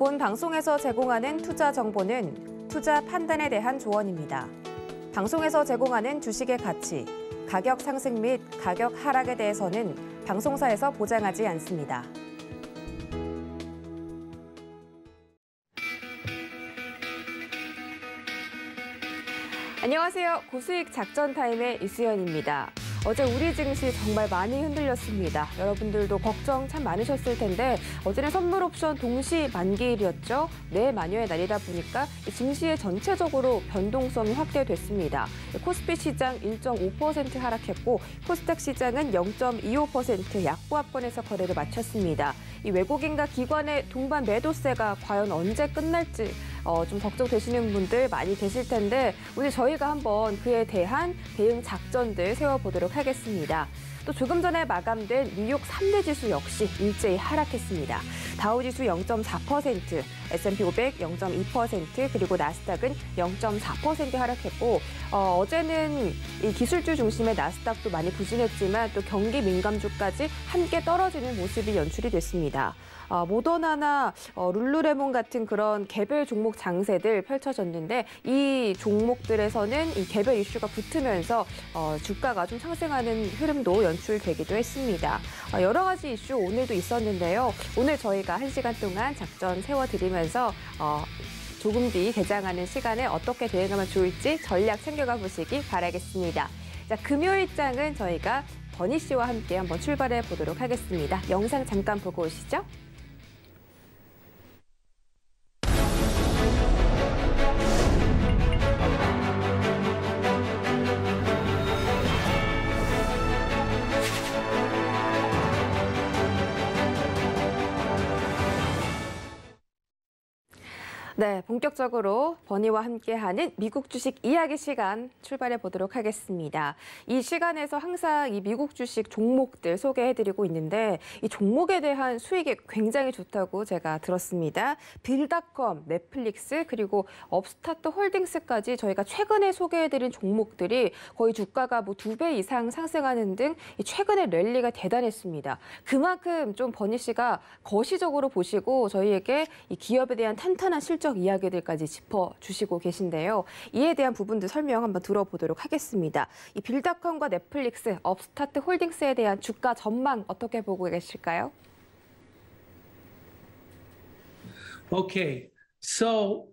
본 방송에서 제공하는 투자 정보는 투자 판단에 대한 조언입니다. 방송에서 제공하는 주식의 가치, 가격 상승 및 가격 하락에 대해서는 방송사에서 보장하지 않습니다. 안녕하세요. 고수익 작전 타임의 이수연입니다. 어제 우리 증시 정말 많이 흔들렸습니다. 여러분들도 걱정 참 많으셨을 텐데 어제는 선물 옵션 동시 만기일이었죠. 뇌마녀의 날이다 보니까 증시에 전체적으로 변동성이 확대됐습니다. 코스피 시장 1.5% 하락했고 코스닥 시장은 0.25% 약보합권에서 거래를 마쳤습니다. 이 외국인과 기관의 동반 매도세가 과연 언제 끝날지 좀 걱정되시는 분들 많이 계실 텐데 오늘 저희가 한번 그에 대한 대응 작전들 세워보도록 하겠습니다. 또 조금 전에 마감된 뉴욕 3대 지수 역시 일제히 하락했습니다. 다우지수 0.4%, S&P 500 0.2%, 그리고 나스닥은 0.4% 하락했고 어제는 이 기술주 중심의 나스닥도 많이 부진했지만 또 경기 민감주까지 함께 떨어지는 모습이 연출이 됐습니다. 모더나나 룰루레몬 같은 그런 개별 종목 장세들 펼쳐졌는데 이 종목들에서는 이 개별 이슈가 붙으면서 주가가 좀 상승하는 흐름도 연출되기도 했습니다. 여러 가지 이슈 오늘도 있었는데요. 오늘 저희가 1시간 동안 작전 세워드리면서 조금 뒤 개장하는 시간에 어떻게 대응하면 좋을지 전략 챙겨가 보시기 바라겠습니다. 자, 금요일장은 저희가 버니 씨와 함께 한번 출발해 보도록 하겠습니다. 영상 잠깐 보고 오시죠. 네, 본격적으로 버니와 함께하는 미국 주식 이야기 시간 출발해 보도록 하겠습니다. 이 시간에서 항상 이 미국 주식 종목들 소개해드리고 있는데 이 종목에 대한 수익이 굉장히 좋다고 제가 들었습니다. 빌닷컴, 넷플릭스, 그리고 업스타트 홀딩스까지 저희가 최근에 소개해드린 종목들이 거의 주가가 뭐 2배 이상 상승하는 등 최근에 랠리가 대단했습니다. 그만큼 좀 버니 씨가 거시적으로 보시고 저희에게 이 기업에 대한 탄탄한 실적 이야기들까지 짚어주시고 계신데요. 이에 대한 부분도 설명 한번 들어보도록 하겠습니다. 이 빌닷컴과 넷플릭스, 업스타트 홀딩스에 대한 주가 전망 어떻게 보고 계실까요? Okay, so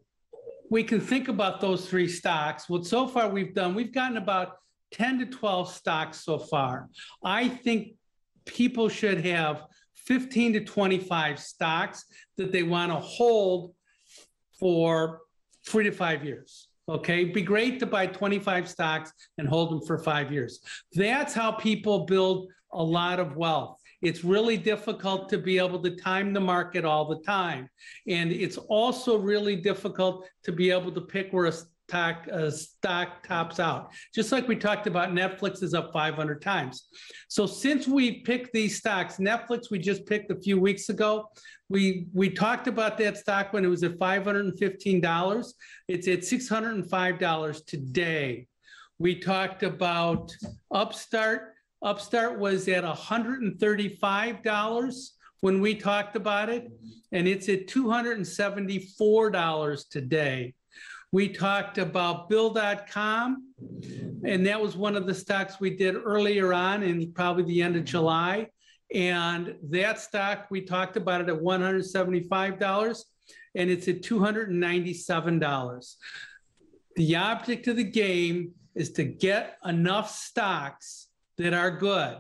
we can think about those three stocks. What so far we've gotten about 10 to 12 stocks so far. I think people should have 15 to 25 stocks that they want to hold for 3 to 5 years. Okay, it'd be great to buy 25 stocks and hold them for 5 years. That's how people build a lot of wealth. It's really difficult to be able to time the market all the time. And it's also really difficult to be able to pick where a stock tops out. Just like we talked about, Netflix is up 500 times. So since we picked these stocks, Netflix we just picked a few weeks ago. We talked about that stock when it was at $515. It's at $605 today. We talked about Upstart. Upstart was at $135 when we talked about it, and it's at $274 today. We talked about Bill.com, and that was one of the stocks we did earlier on in probably the end of July. And that stock, we talked about it at $175, and it's at $297. The object of the game is to get enough stocks that are good,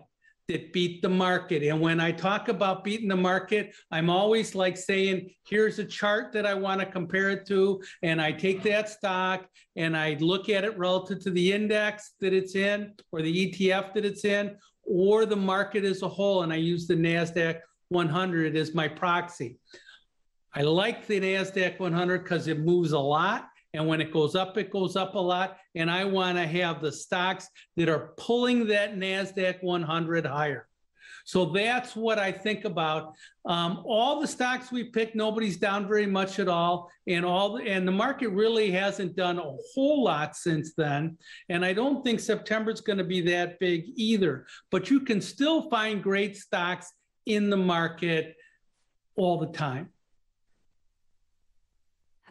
that beat the market. And when I talk about beating the market, I'm always like saying, here's a chart that I want to compare it to. And I take that stock and I look at it relative to the index that it's in or the ETF that it's in or the market as a whole. And I use the NASDAQ 100 as my proxy. I like the NASDAQ 100 because it moves a lot. And when it goes up a lot. And I want to have the stocks that are pulling that NASDAQ 100 higher. So that's what I think about. All the stocks we picked, nobody's down very much at all. And the market really hasn't done a whole lot since then. And I don't think September's going to be that big either. But you can still find great stocks in the market all the time.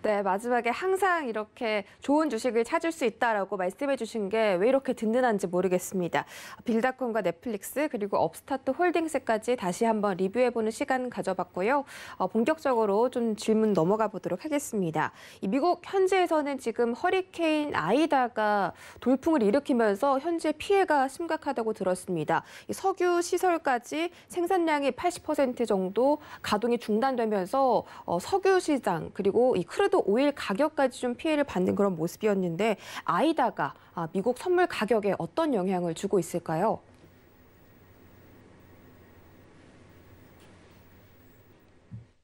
네, 마지막에 항상 이렇게 좋은 주식을 찾을 수 있다라고 말씀해 주신 게 왜 이렇게 든든한지 모르겠습니다. 빌닷컴과 넷플릭스 그리고 업스타트 홀딩스까지 다시 한번 리뷰해보는 시간 가져봤고요. 본격적으로 좀 질문 넘어가 보도록 하겠습니다. 이 미국 현지에서는 지금 허리케인 아이다가 돌풍을 일으키면서 현재 피해가 심각하다고 들었습니다. 이 석유 시설까지 생산량이 80% 정도 가동이 중단되면서 석유 시장 그리고 이 크루드 오일 가격까지 좀 피해를 받는 그런 모습이었는데 아이다가 미국 선물 가격에 어떤 영향을 주고 있을까요?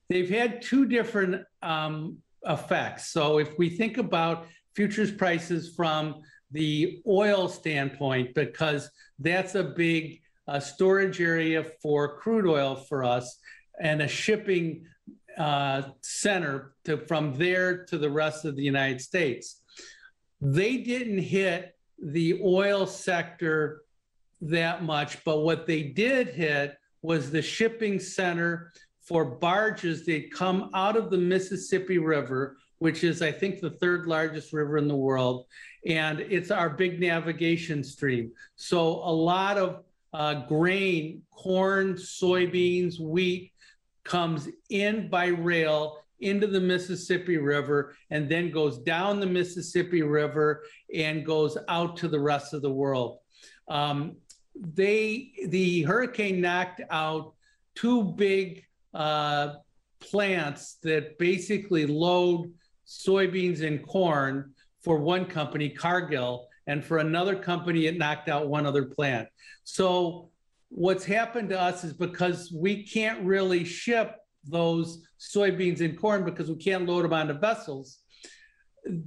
They've had two different effects. So if we think about futures prices from the oil standpoint, because that's a big storage area for crude oil for us and a shipping center from there to the rest of the United States. They didn't hit the oil sector that much, but what they did hit was the shipping center for barges that come out of the Mississippi River, which is, I think, the third largest river in the world. And it's our big navigation stream. So a lot of grain, corn, soybeans, wheat, comes in by rail into the Mississippi River and then goes down the Mississippi River and goes out to the rest of the world. The hurricane knocked out two big plants that basically load soybeans and corn for one company, Cargill, and for another company, it knocked out one other plant. So what's happened to us is because we can't really ship those soybeans and corn because we can't load them onto vessels,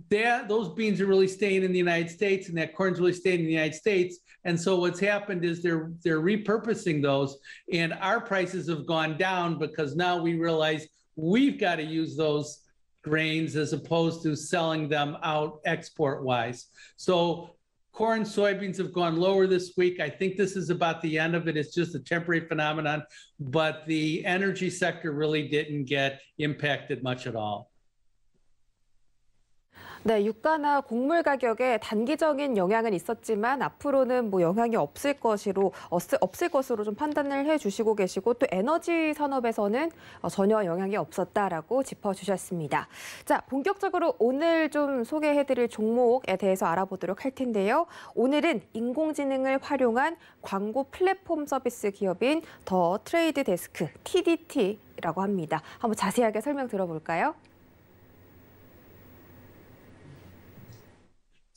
those beans are really staying in the United States and that corn's really staying in the United States. And so what's happened is they're repurposing those and our prices have gone down because now we realize we've got to use those grains as opposed to selling them out export-wise. So corn, soybeans have gone lower this week. I think this is about the end of it. It's just a temporary phenomenon, but the energy sector really didn't get impacted much at all. 네, 유가나 곡물 가격에 단기적인 영향은 있었지만 앞으로는 뭐 영향이 없을 것으로 좀 판단을 해주시고 계시고 또 에너지 산업에서는 전혀 영향이 없었다라고 짚어주셨습니다. 자, 본격적으로 오늘 좀 소개해드릴 종목에 대해서 알아보도록 할 텐데요. 오늘은 인공지능을 활용한 광고 플랫폼 서비스 기업인 더 트레이드 데스크 TDT라고 합니다. 한번 자세하게 설명 들어볼까요?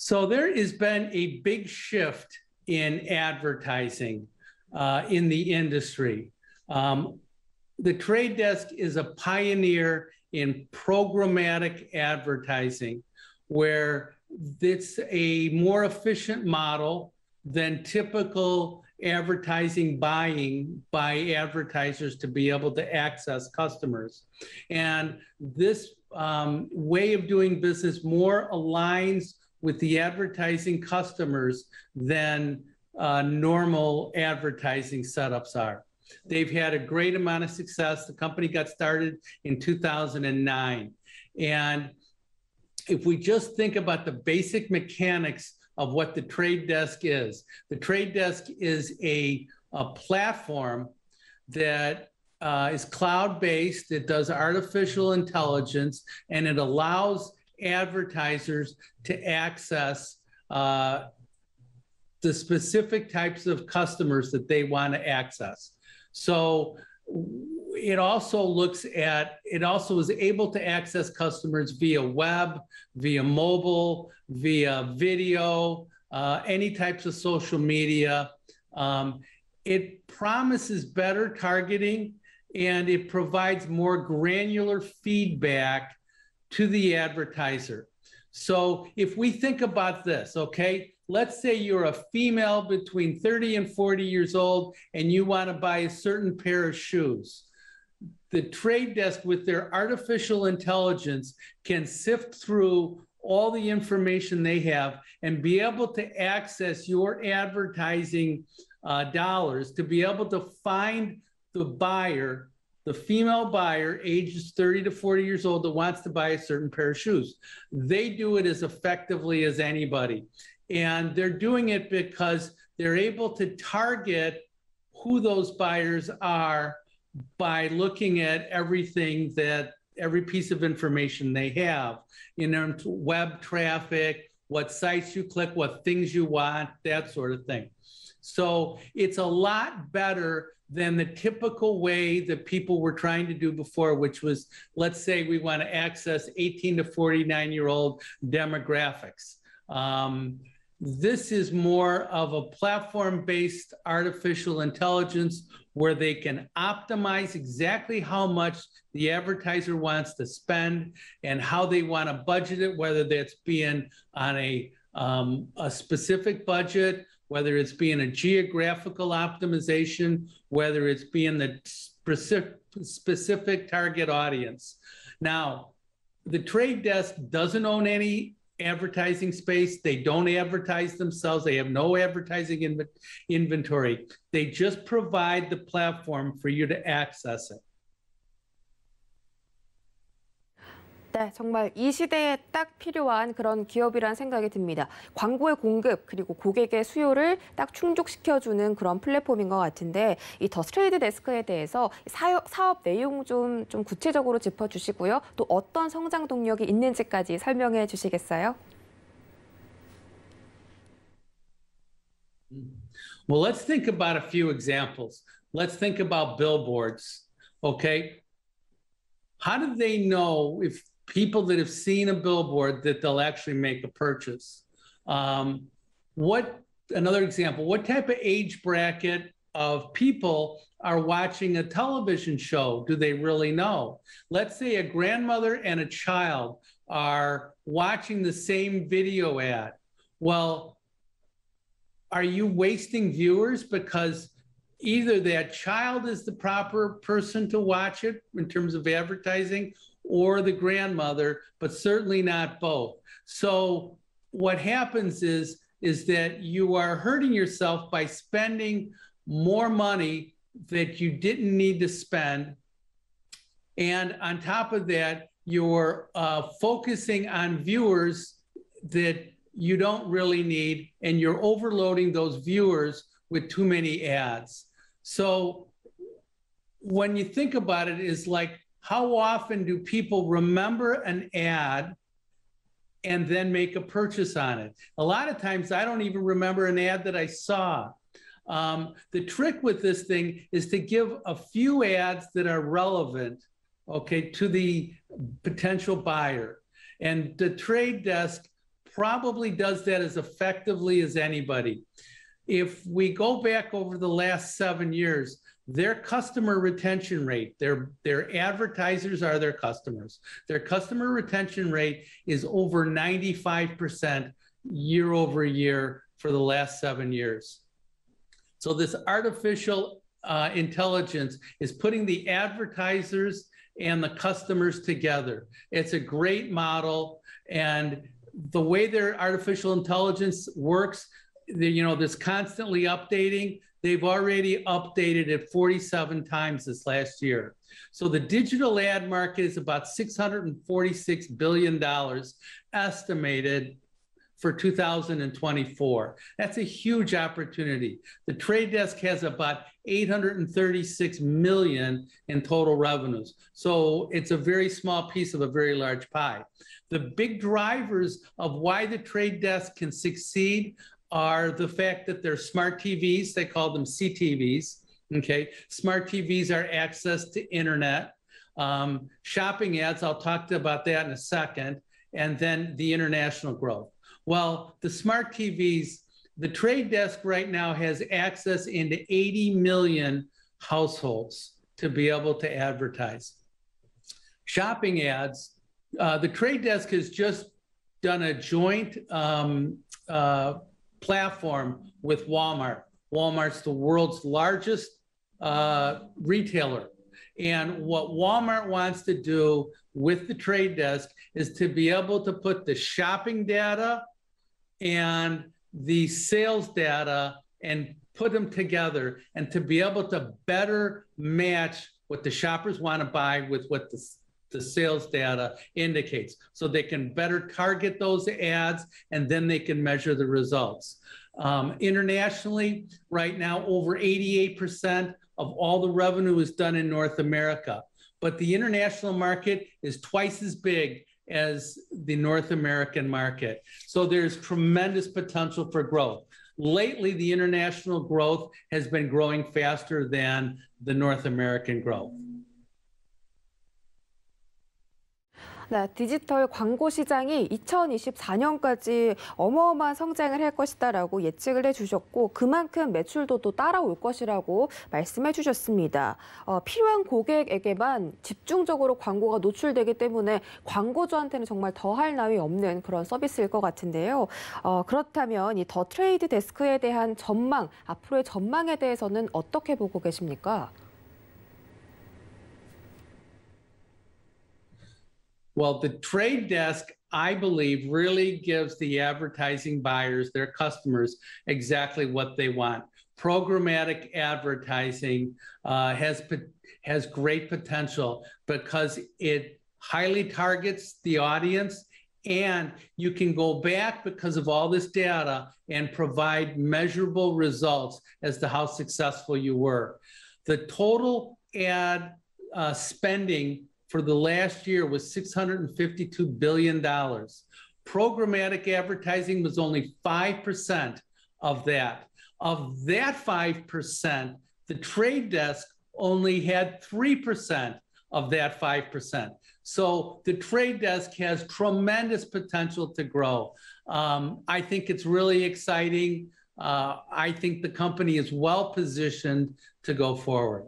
So there has been a big shift in advertising in the industry. The Trade Desk is a pioneer in programmatic advertising, where it's a more efficient model than typical advertising buying by advertisers to be able to access customers. And this way of doing business more aligns with the advertising customers than normal advertising setups are. They've had a great amount of success. The company got started in 2009. And if we just think about the basic mechanics of what the Trade Desk is a platform that is cloud-based, it does artificial intelligence, and it allows advertisers to access the specific types of customers that they want to access. So it also is able to access customers via web, via mobile, via video, any types of social media. It promises better targeting and it provides more granular feedback to the advertiser. So if we think about this, okay, let's say you're a female between 30 and 40 years old and you want to buy a certain pair of shoes. The Trade Desk, with their artificial intelligence, can sift through all the information they have and be able to access your advertising dollars to be able to find the buyer the female buyer, ages 30 to 40 years old, that wants to buy a certain pair of shoes. They do it as effectively as anybody. And they're doing it because they're able to target who those buyers are by looking at everything that every piece of information they have in terms of web traffic, what sites you click, what things you want, that sort of thing. So it's a lot better than the typical way that people were trying to do before, which was, let's say we want to access 18 to 49-year-old demographics. This is more of a platform-based artificial intelligence where they can optimize exactly how much the advertiser wants to spend and how they want to budget it, whether that's being on a specific budget, whether it's being a geographical optimization, whether it's being the specific target audience. Now, the Trade Desk doesn't own any advertising space. They don't advertise themselves. They have no advertising inventory. They just provide the platform for you to access it. 네, 정말 이 시대에 딱 필요한 그런 기업이라는 생각이 듭니다. 광고의 공급 그리고 고객의 수요를 딱 충족시켜주는 그런 플랫폼인 것 같은데 이 더 트레이드 데스크에 대해서 사업 내용 좀 구체적으로 짚어주시고요. 또 어떤 성장 동력이 있는지까지 설명해 주시겠어요? Well, let's think about a few examples. Let's think about billboards, okay? How do they know if people that have seen a billboard that they'll actually make a purchase? Another example, what type of age bracket of people are watching a television show? Do they really know? Let's say a grandmother and a child are watching the same video ad. Well, are you wasting viewers because either that child is the proper person to watch it in terms of advertising or the grandmother, but certainly not both. So what happens is that you are hurting yourself by spending more money that you didn't need to spend. And on top of that, you're focusing on viewers that you don't really need, and you're overloading those viewers with too many ads. So when you think about it, is like, how often do people remember an ad and then make a purchase on it? A lot of times I don't even remember an ad that I saw. The trick with this thing is to give a few ads that are relevant, okay, to the potential buyer. And the Trade Desk probably does that as effectively as anybody. If we go back over the last 7 years, their customer retention rate, their advertisers are their customers. Their customer retention rate is over 95% year over year for the last 7 years. So this artificial intelligence is putting the advertisers and the customers together. It's a great model, and the way their artificial intelligence works, this constantly updating. They've already updated it 47 times this last year. So the digital ad market is about $646 billion estimated for 2024. That's a huge opportunity. The Trade Desk has about 836 million in total revenues. So it's a very small piece of a very large pie. The big drivers of why the Trade Desk can succeed are the fact that they're smart TVs. They call them CTVs, okay? Smart TVs are access to internet. Shopping ads, I'll talk about that in a second, and then the international growth. Well, the smart TVs, the Trade Desk right now has access into 80 million households to be able to advertise. Shopping ads, the Trade Desk has just done a joint platform with Walmart. Walmart's the world's largest retailer. And what Walmart wants to do with the Trade Desk is to be able to put the shopping data and the sales data and put them together and to be able to better match what the shoppers want to buy with what the sales data indicates. So they can better target those ads and then they can measure the results. Internationally, right now, over 88% of all the revenue is done in North America. But the international market is twice as big as the North American market. So there's tremendous potential for growth. Lately, the international growth has been growing faster than the North American growth. 네, 디지털 광고 시장이 2024년까지 어마어마한 성장을 할 것이다라고 예측을 해주셨고 그만큼 매출도 또 따라올 것이라고 말씀해 주셨습니다. 필요한 고객에게만 집중적으로 광고가 노출되기 때문에 광고주한테는 정말 더할 나위 없는 그런 서비스일 것 같은데요. 그렇다면 이 더 트레이드 데스크에 대한 전망, 앞으로의 전망에 대해서는 어떻게 보고 계십니까? Well, the trade desk, I believe, really gives the advertising buyers, their customers, exactly what they want. Programmatic advertising has great potential because it highly targets the audience, and you can go back because of all this data and provide measurable results as to how successful you were. The total ad spending for the last year was $652 billion. Programmatic advertising was only 5% of that. Of that 5%, the trade desk only had 3% of that 5%. So the trade desk has tremendous potential to grow. I think it's really exciting. I think the company is well positioned to go forward.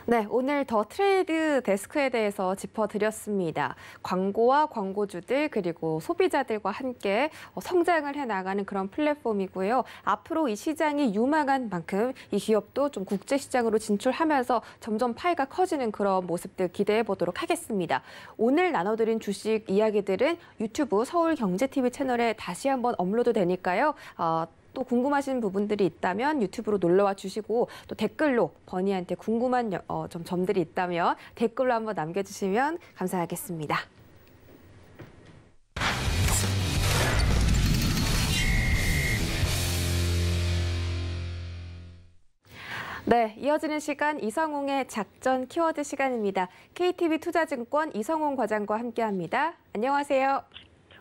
네, 오늘 더 트레이드 데스크에 대해서 짚어드렸습니다. 광고와 광고주들 그리고 소비자들과 함께 성장을 해나가는 그런 플랫폼이고요. 앞으로 이 시장이 유망한 만큼 이 기업도 좀 국제시장으로 진출하면서 점점 파이가 커지는 그런 모습들 기대해 보도록 하겠습니다. 오늘 나눠드린 주식 이야기들은 유튜브 서울경제TV 채널에 다시 한번 업로드 되니까요. 또 궁금하신 부분들이 있다면 유튜브로 놀러와 주시고 또 댓글로 버니한테 궁금한 점들이 있다면 댓글로 한번 남겨주시면 감사하겠습니다. 네, 이어지는 시간 이성홍의 작전 키워드 시간입니다. KTB 투자증권 이성홍 과장과 함께합니다. 안녕하세요.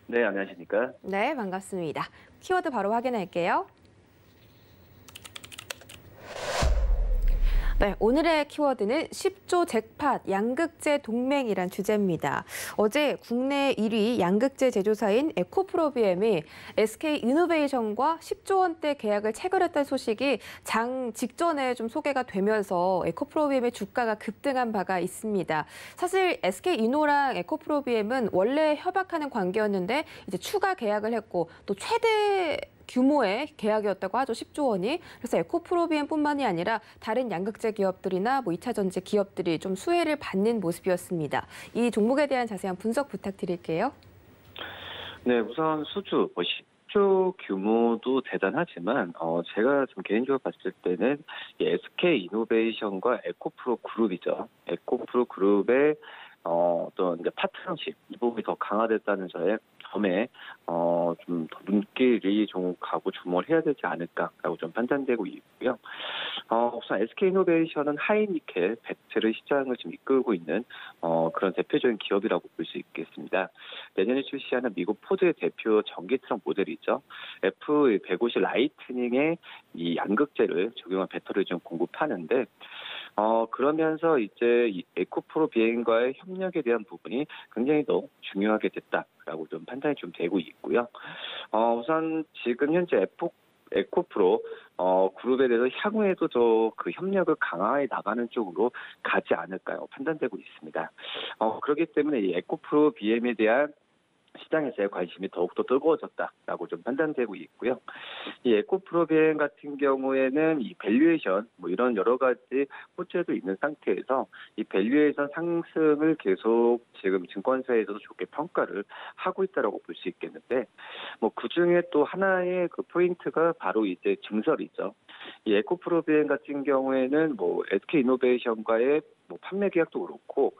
네, 안녕하십니까? 네, 반갑습니다. 키워드 바로 확인할게요. 네, 오늘의 키워드는 10조 잭팟 양극재 동맹이란 주제입니다. 어제 국내 1위 양극재 제조사인 에코프로비엠이 SK이노베이션과 10조 원대 계약을 체결했다는 소식이 장 직전에 좀 소개가 되면서 에코프로비엠의 주가가 급등한 바가 있습니다. 사실 SK이노랑 에코프로비엠은 원래 협약하는 관계였는데 이제 추가 계약을 했고 또 최대 규모의 계약이었다고 하죠. 10조 원이. 그래서 에코프로비엠뿐만이 아니라 다른 양극재 기업들이나 2차 전지 기업들이 좀 수혜를 받는 모습이었습니다. 이 종목에 대한 자세한 분석 부탁드릴게요. 네, 우선 수주 10조 규모도 대단하지만 제가 좀 개인적으로 봤을 때는 SK이노베이션과 에코프로 그룹이죠. 에코프로 그룹의 어떤 이제 파트너십 이 부분이 더 강화됐다는 점에 좀 더 눈길이 좀 가고 주목을 해야 되지 않을까라고 좀 판단되고 있고요. 우선 SK이노베이션은 하이니켈 배터리 시장을 지금 이끌고 있는 그런 대표적인 기업이라고 볼 수 있겠습니다. 내년에 출시하는 미국 포드의 대표 전기 트럭 모델이죠. F150 라이트닝의 이 양극재를 적용한 배터리를 좀 공급하는데 그러면서 이제 이 에코프로비엠과의 협력에 대한 부분이 굉장히 더 중요하게 됐다라고 좀 판단이 좀 되고 있고요. 우선 지금 현재 에코프로 그룹에 대해서 향후에도 그 협력을 강화해 나가는 쪽으로 가지 않을까요? 판단되고 있습니다. 그렇기 때문에 이 에코프로비엠에 대한 시장에서의 관심이 더욱더 뜨거워졌다라고 좀 판단되고 있고요. 이 에코프로비엠 같은 경우에는 이 밸류에이션 뭐 이런 여러 가지 호재도 있는 상태에서 이 밸류에이션 상승을 계속 지금 증권사에서도 좋게 평가를 하고 있다라고 볼 수 있겠는데, 뭐 그 중에 또 하나의 그 포인트가 바로 이제 증설이죠. 이 에코프로비엠 같은 경우에는 뭐 SK이노베이션과의 뭐 판매 계약도 그렇고,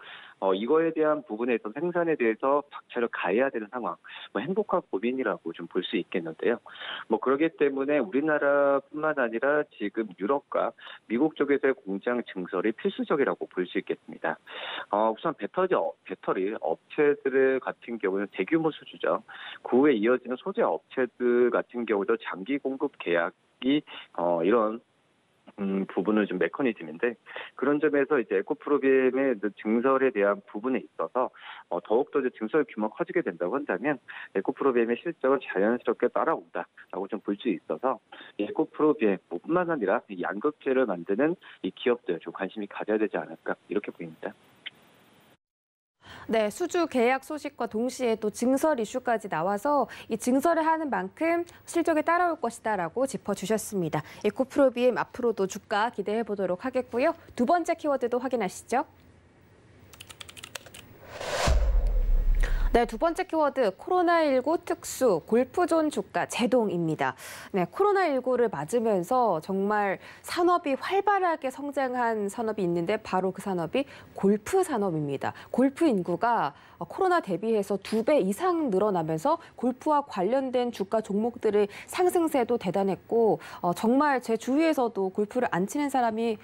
이거에 대한 부분에서 생산에 대해서 박차를 가해야 되는 상황, 뭐 행복한 고민이라고 좀 볼 수 있겠는데요. 뭐 그렇기 때문에 우리나라뿐만 아니라 지금 유럽과 미국 쪽에서의 공장 증설이 필수적이라고 볼 수 있겠습니다. 우선 배터리 업체들 같은 경우는 대규모 수주죠. 그 후에 이어지는 소재 업체들 같은 경우도 장기 공급 계약이 이런 부분은 좀 메커니즘인데, 그런 점에서 이제 에코프로비엠의 증설에 대한 부분에 있어서 더욱더 이제 증설 규모가 커지게 된다고 한다면 에코프로비엠의 실적은 자연스럽게 따라온다라고 좀 볼 수 있어서 에코프로비엠뿐만 아니라 이 양극재를 만드는 이 기업들 좀 관심이 가져야 되지 않을까 이렇게 보입니다. 네, 수주 계약 소식과 동시에 또 증설 이슈까지 나와서 이 증설을 하는 만큼 실적이 따라올 것이다라고 짚어주셨습니다. 에코프로비엠 앞으로도 주가 기대해 보도록 하겠고요. 두 번째 키워드도 확인하시죠. 네, 두 번째 키워드 코로나19 특수 골프존 주가 제동입니다. 네, 코로나19를 맞으면서 정말 산업이 활발하게 성장한 산업이 있는데 바로 그 산업이 골프 산업입니다. 골프 인구가 코로나 대비해서 2배 이상 늘어나면서 골프와 관련된 주가 종목들의 상승세도 대단했고, 정말 제 주위에서도 골프를 안 치는 사람이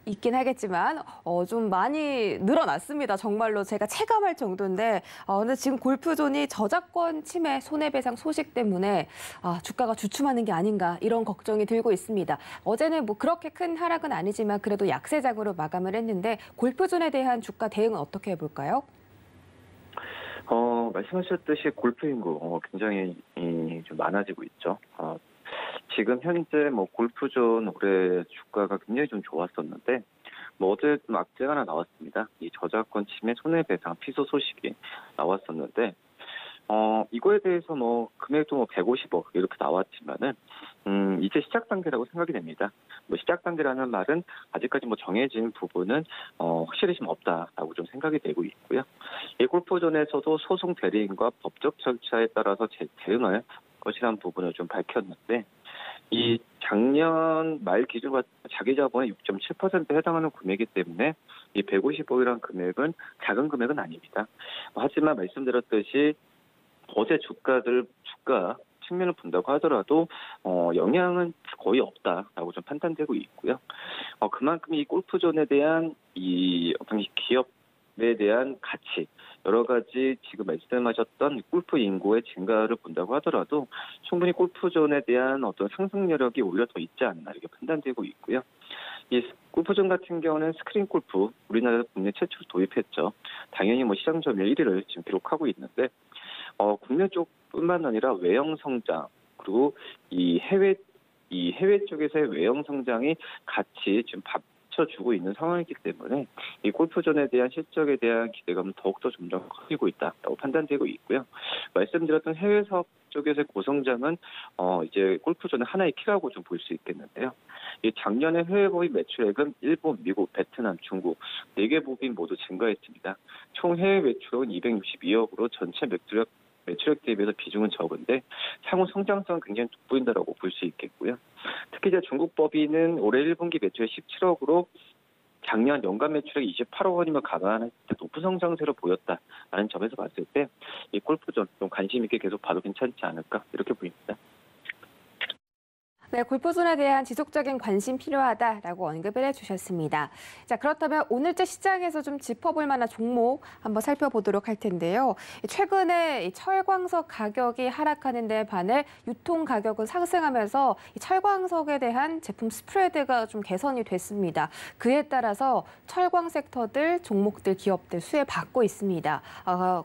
있긴 하겠지만 좀 많이 늘어났습니다. 정말로 제가 체감할 정도인데, 근데 지금 골프존이 저작권 침해 손해배상 소식 때문에 주가가 주춤하는 게 아닌가 이런 걱정이 들고 있습니다. 어제는 뭐 그렇게 큰 하락은 아니지만 그래도 약세장으로 마감을 했는데 골프존에 대한 주가 대응은 어떻게 해볼까요? 말씀하셨듯이 골프 인구 굉장히 좀 많아지고 있죠. 지금 현재 뭐 골프존 올해 주가가 굉장히 좀 좋았었는데, 뭐 어제 좀 악재가 하나 나왔습니다. 이 저작권 침해 손해배상 피소 소식이 나왔었는데, 이거에 대해서 뭐 금액도 뭐 150억 이렇게 나왔지만은 이제 시작 단계라고 생각이 됩니다. 뭐 시작 단계라는 말은 아직까지 뭐 정해진 부분은 확실히 좀 없다라고 좀 생각이 되고 있고요. 이 골프존에서도 소송 대리인과 법적 절차에 따라서 대응할 것이라는 부분을 좀 밝혔는데, 이 작년 말 기준으로 자기 자본의 6.7%에 해당하는 금액이기 때문에 이 150억이라는 금액은 작은 금액은 아닙니다. 하지만 말씀드렸듯이 어제 주가 측면을 본다고 하더라도 영향은 거의 없다라고 좀 판단되고 있고요. 그만큼 이 골프존에 대한 이 어떤 기업에 대한 가치, 여러 가지 지금 말씀하셨던 골프 인구의 증가를 본다고 하더라도 충분히 골프존에 대한 어떤 상승 여력이 오히려 더 있지 않나 이렇게 판단되고 있고요. 이 골프존 같은 경우는 스크린 골프 우리나라에서 국내 최초로 도입했죠. 당연히 뭐 시장 점유율 1위를 지금 기록하고 있는데, 국내 쪽뿐만 아니라 외형 성장, 그리고 이 해외 쪽에서의 외형 성장이 같이 지금 받쳐주고 있는 상황이기 때문에 이 골프존에 대한 실적에 대한 기대감은 더욱더 점점 커지고 있다라고 판단되고 있고요. 말씀드렸던 해외 사업 쪽에서의 고성장은 이제 골프존의 하나의 키라고 좀 볼 수 있겠는데요. 이 작년에 해외 법인 매출액은 일본, 미국, 베트남, 중국 4개 법인 모두 증가했습니다. 총 해외 매출액은 262억으로 전체 매출액 대비해서 비중은 적은데 향후 성장성은 굉장히 돋보인다라고 볼 수 있겠고요. 특히 이제 중국 법인은 올해 1분기 매출액 17억으로 작년 연간 매출액 28억 원이면 감안했을 때 높은 성장세를 보였다라는 점에서 봤을 때 이 골프존 좀 관심 있게 계속 봐도 괜찮지 않을까 이렇게 보입니다. 네, 골프존에 대한 지속적인 관심 필요하다라고 언급을 해주셨습니다. 자, 그렇다면 오늘째 시장에서 좀 짚어볼 만한 종목 한번 살펴보도록 할 텐데요. 최근에 철광석 가격이 하락하는 데 반해 유통 가격은 상승하면서 이 철광석에 대한 제품 스프레드가 좀 개선이 됐습니다. 그에 따라서 철광 섹터들, 종목들, 기업들 수혜받고 있습니다.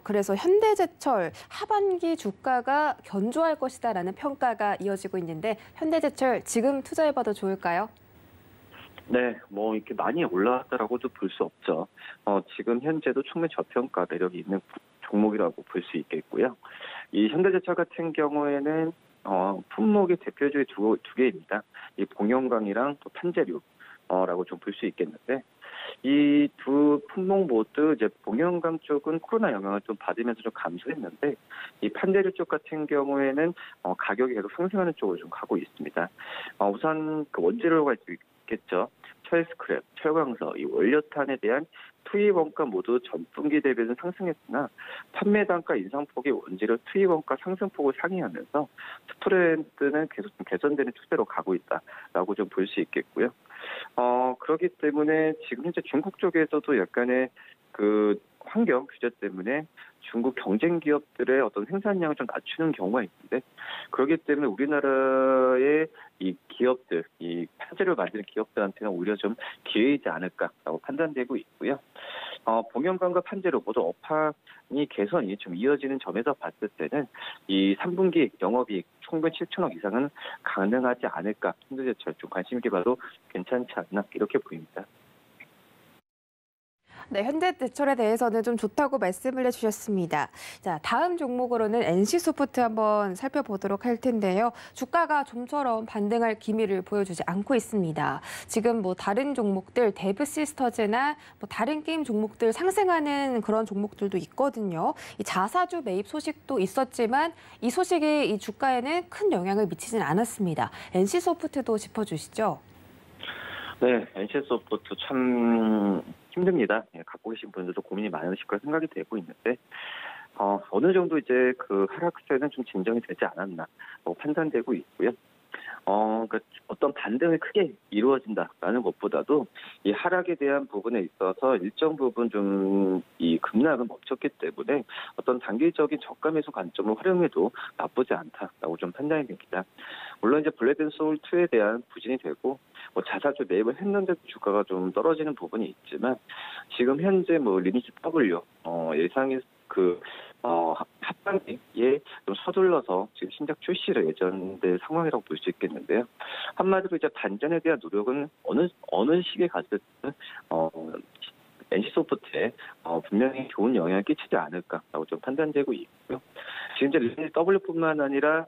그래서 현대제철 하반기 주가가 견조할 것이다라는 평가가 이어지고 있는데, 현대제철 지금 투자해봐도 좋을까요? 네, 뭐 이렇게 많이 올라왔다라고도 볼 수 없죠. 지금 현재도 충분히 저평가 매력이 있는 종목이라고 볼 수 있겠고요. 이 현대제철 같은 경우에는 품목의 대표적인 두 개입니다. 이 봉영광이랑 또 판재료라고 좀 볼 수 있겠는데, 이 두 품목 모두 이제 봉영광 쪽은 코로나 영향을 좀 받으면서 좀 감소했는데, 이 판재료 쪽 같은 경우에는 가격이 계속 상승하는 쪽으로 좀 가고 있습니다. 우선 그 원재료가 있겠죠. 철스크랩, 철광서, 이 원료탄에 대한 투입 원가 모두 전분기 대비는 상승했으나 판매 단가 인상폭이 원재료 투입 원가 상승폭을 상회하면서 스프레드는 계속 좀 개선되는 추세로 가고 있다라고 좀 볼 수 있겠고요. 그렇기 때문에 지금 현재 중국 쪽에서도 약간의 그 환경 규제 때문에 중국 경쟁 기업들의 어떤 생산량을 좀 낮추는 경우가 있는데, 그렇기 때문에 우리나라의 이 기업들, 이 판재를 만드는 기업들한테는 오히려 좀 기회이지 않을까라고 판단되고 있고요. 봉영광과 판재료 모두 업황이 개선이 좀 이어지는 점에서 봤을 때는 이 3분기 영업이익 총분 7천억 이상은 가능하지 않을까. 현대제철 좀 관심 있게 봐도 괜찮지 않나 이렇게 보입니다. 네, 현대제철에 대해서는 좀 좋다고 말씀을 해주셨습니다. 자, 다음 종목으로는 NC소프트 한번 살펴보도록 할 텐데요. 주가가 좀처럼 반등할 기미를 보여주지 않고 있습니다. 지금 뭐 다른 종목들, 데브시스터즈나 뭐 다른 게임 종목들 상승하는 그런 종목들도 있거든요. 이 자사주 매입 소식도 있었지만 이 소식이 이 주가에는 큰 영향을 미치진 않았습니다. NC소프트도 짚어주시죠. 네, NC소프트 참 힘듭니다. 갖고 계신 분들도 고민이 많으실 거라 생각이 되고 있는데, 어느 정도 이제 그 하락세는 좀 진정이 되지 않았나 판단되고 있고요. 그러니까 어떤 반등이 크게 이루어진다라는 것보다도 이 하락에 대한 부분에 있어서 일정 부분 좀 이 급락은 멈췄기 때문에 어떤 단기적인 저가 매수 관점을 활용해도 나쁘지 않다라고 좀 판단이 됩니다. 물론 이제 블랙앤소울2에 대한 부진이 되고 뭐 자사주 매입을 했는데 주가가 좀 떨어지는 부분이 있지만, 지금 현재 뭐 리니지 W 예상이 그 하반기에 좀 서둘러서 지금 신작 출시를 예정된 상황이라고 볼 수 있겠는데요. 한마디로 이제 반전에 대한 노력은 어느 시기에 갔을 때는 NC소프트에 분명히 좋은 영향을 끼치지 않을까라고 좀 판단되고 있고요. 지금 이제 리니지 W뿐만 아니라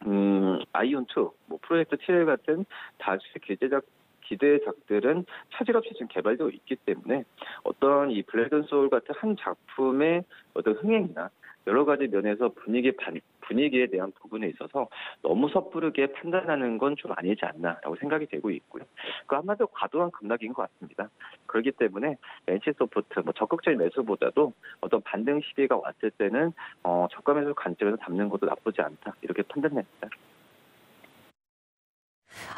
아이온2, 뭐 프로젝트 7 같은 다수의 기대작들은 차질 없이 지금 개발되고 있기 때문에 어떤 이 블랙앤소울 같은 한 작품의 어떤 흥행이나 여러 가지 면에서 분위기에 대한 부분에 있어서 너무 섣부르게 판단하는 건 좀 아니지 않나라고 생각이 되고 있고요. 그 한마디로 과도한 급락인 것 같습니다. 그렇기 때문에 NC소프트 뭐 적극적인 매수보다도 어떤 반등 시기가 왔을 때는 저가 매수 관점에서 잡는 것도 나쁘지 않다 이렇게 판단됩니다.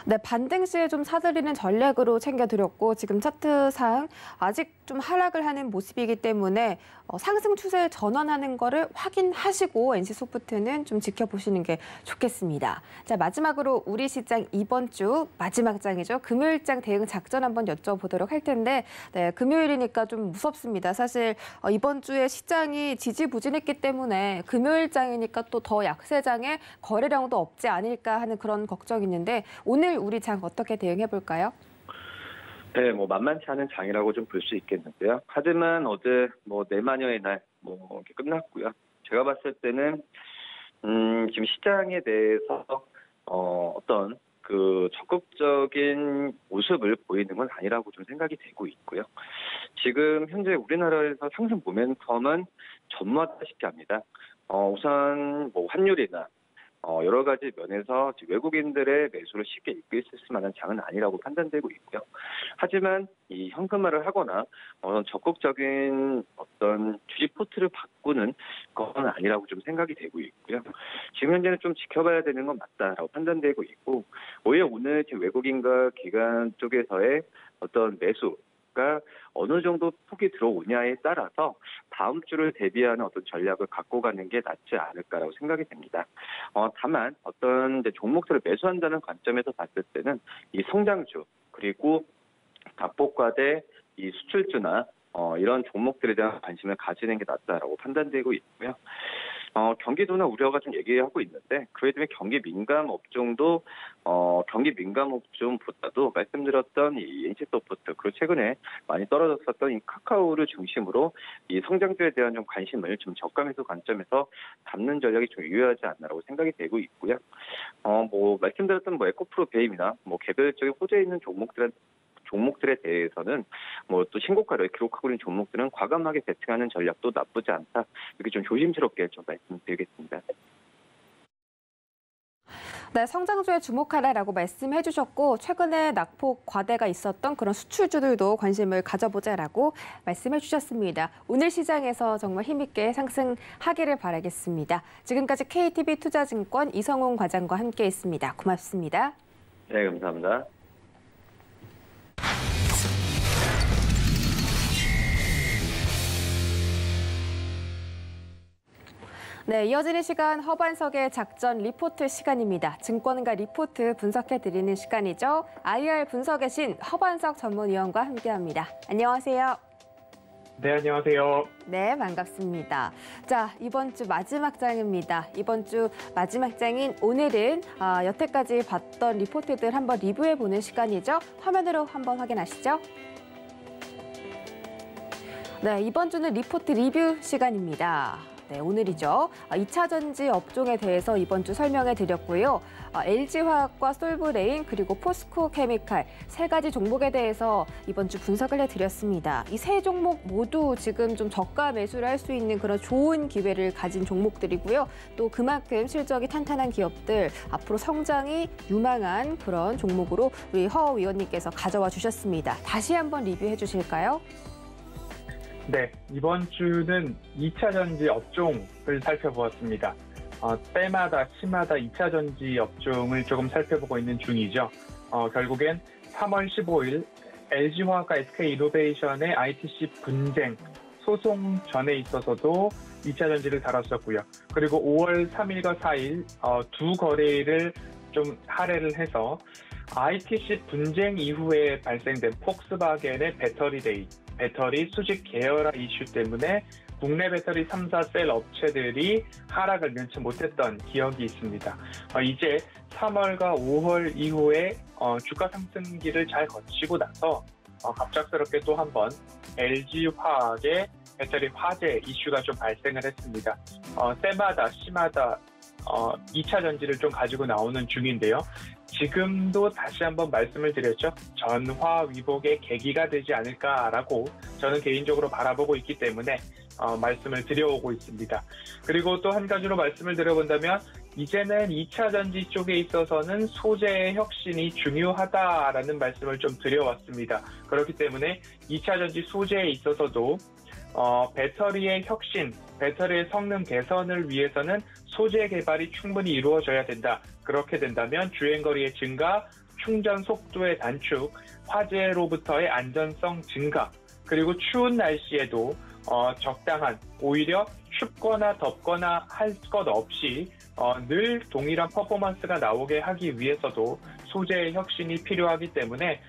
네, 반등 시에 좀 사들이는 전략으로 챙겨드렸고, 지금 차트상 아직 좀 하락을 하는 모습이기 때문에 상승 추세를 전환하는 거를 확인하시고 NC소프트는 좀 지켜보시는 게 좋겠습니다. 자, 마지막으로 우리 시장 이번 주 마지막 장이죠. 금요일장 대응 작전 한번 여쭤보도록 할 텐데, 네, 금요일이니까 좀 무섭습니다. 사실 이번 주에 시장이 지지부진했기 때문에 금요일장이니까 또 더 약세장에 거래량도 없지 않을까 하는 그런 걱정이 있는데, 오늘 우리 장 어떻게 대응해 볼까요? 네, 뭐 만만치 않은 장이라고 좀 볼 수 있겠는데요. 하지만 어제 뭐 내마녀의 날 뭐 이렇게 끝났고요. 제가 봤을 때는 지금 시장에 대해서 어떤 그 적극적인 모습을 보이는 건 아니라고 좀 생각이 되고 있고요. 지금 현재 우리나라에서 상승 모멘텀은 전무하다시피 합니다. 우선 뭐 환율이나 여러 가지 면에서 외국인들의 매수를 쉽게 이끌 수 있을 만한 장은 아니라고 판단되고 있고요. 하지만 이 현금화를 하거나 적극적인 어떤 주식 포트를 바꾸는 건 아니라고 좀 생각이 되고 있고요. 지금 현재는 좀 지켜봐야 되는 건 맞다라고 판단되고 있고, 오히려 오늘 지금 외국인과 기관 쪽에서의 어떤 매수가 어느 정도 폭이 들어오냐에 따라서 다음 주를 대비하는 어떤 전략을 갖고 가는 게 낫지 않을까라고 생각이 됩니다. 다만 어떤 종목들을 매수한다는 관점에서 봤을 때는 이 성장주 그리고 각복과대 이 수출주나 이런 종목들에 대한 관심을 가지는 게 낫다라고 판단되고 있고요. 경기도나 우려가 좀 얘기하고 있는데 그에 비해 경기 민감 업종도 경기 민감 업종보다도 말씀드렸던 이 NC소프트 그리고 최근에 많이 떨어졌었던 이 카카오를 중심으로 이 성장주에 대한 좀 관심을 좀 저가 매수 관점에서 담는 전략이 좀 유효하지 않나라고 생각이 되고 있고요. 말씀드렸던 에코프로 베임이나 개별적인 호재에 있는 종목들에 대해서는 또 신고가를 기록하고 있는 종목들은 과감하게 베팅하는 전략도 나쁘지 않다. 이렇게 좀 조심스럽게 좀 말씀드리겠습니다. 네, 성장주에 주목하라라고 말씀해 주셨고 최근에 낙폭 과대가 있었던 그런 수출주들도 관심을 가져보자라고 말씀해 주셨습니다. 오늘 시장에서 정말 힘있게 상승하기를 바라겠습니다. 지금까지 KTB 투자증권 이성훈 과장과 함께했습니다. 고맙습니다. 네, 감사합니다. 네, 이어지는 시간 허반석의 작전 리포트 시간입니다. 증권가 리포트 분석해드리는 시간이죠. IR 분석의 신 허반석 전문위원과 함께합니다. 안녕하세요. 네, 안녕하세요. 네, 반갑습니다. 자, 이번 주 마지막 장입니다. 이번 주 마지막 장인 오늘은 여태까지 봤던 리포트들 한번 리뷰해보는 시간이죠. 화면으로 한번 확인하시죠. 네, 이번 주는 리포트 리뷰 시간입니다. 네, 오늘이죠. 2차 전지 업종에 대해서 이번 주 설명해 드렸고요. LG화학과 솔브레인 그리고 포스코 케미칼 세 가지 종목에 대해서 이번 주 분석을 해드렸습니다. 이 세 종목 모두 지금 좀 저가 매수를 할 수 있는 그런 좋은 기회를 가진 종목들이고요. 또 그만큼 실적이 탄탄한 기업들, 앞으로 성장이 유망한 그런 종목으로 우리 허 위원님께서 가져와 주셨습니다. 다시 한번 리뷰해 주실까요? 네, 이번 주는 2차 전지 업종을 살펴보았습니다. 때마다, 시마다 2차 전지 업종을 조금 살펴보고 있는 중이죠. 결국엔 3월 15일 LG화학과 SK이노베이션의 ITC 분쟁 소송 전에 있어서도 2차 전지를 다뤘었고요. 그리고 5월 3일과 4일 두 거래일을 좀 할애를 해서 ITC 분쟁 이후에 발생된 폭스바겐의 배터리 수직 계열화 이슈 때문에 국내 배터리 3사 셀 업체들이 하락을 면치 못했던 기억이 있습니다. 이제 3월과 5월 이후에 주가 상승기를 잘 거치고 나서 갑작스럽게 또 한 번 LG화학의 배터리 화재 이슈가 좀 발생을 했습니다. 때마다 시마다 2차 전지를 좀 가지고 나오는 중인데요. 지금도 다시 한번 말씀을 드렸죠. 전화 위복의 계기가 되지 않을까라고 저는 개인적으로 바라보고 있기 때문에 말씀을 드려오고 있습니다. 그리고 또 한 가지로 말씀을 드려본다면 이제는 2차 전지 쪽에 있어서는 소재의 혁신이 중요하다라는 말씀을 좀 드려왔습니다. 그렇기 때문에 2차 전지 소재에 있어서도 배터리의 혁신, 배터리의 성능 개선을 위해서는 소재 개발이 충분히 이루어져야 된다. 그렇게 된다면 주행거리의 증가, 충전 속도의 단축, 화재로부터의 안전성 증가, 그리고 추운 날씨에도 적당한, 오히려 춥거나 덥거나 할 것 없이 늘 동일한 퍼포먼스가 나오게 하기 위해서도 소재의 혁신이 필요하기 때문에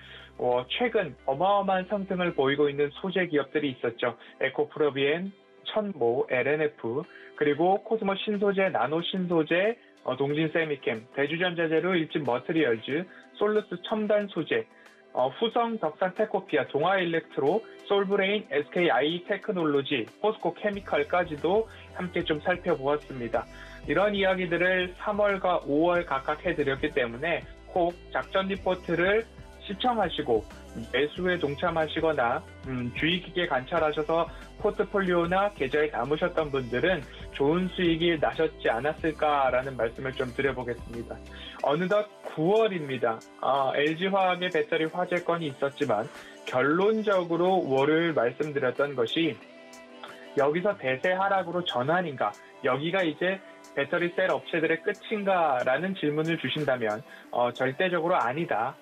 최근 어마어마한 상승을 보이고 있는 소재 기업들이 있었죠. 에코프로비엔, 천모, LNF, 그리고 코스모 신소재, 나노 신소재, 동진 세미캠, 대주전자재료, 일진 머트리얼즈, 솔루스 첨단 소재, 후성, 덕산 테코피아, 동아일렉트로, 솔브레인, SKI 테크놀로지, 포스코 케미칼까지도 함께 좀 살펴보았습니다. 이런 이야기들을 3월과 5월 각각 해드렸기 때문에 꼭 작전 리포트를 시청하시고 매수에 동참하시거나 주의 깊게 관찰하셔서 포트폴리오나 계좌에 담으셨던 분들은 좋은 수익이 나셨지 않았을까라는 말씀을 좀 드려보겠습니다. 어느덧 9월입니다. LG화학의 배터리 화재 건이 있었지만 결론적으로 월요일 말씀드렸던 것이 여기서 대세 하락으로 전환인가, 여기가 이제 배터리 셀 업체들의 끝인가라는 질문을 주신다면 절대적으로 아니다.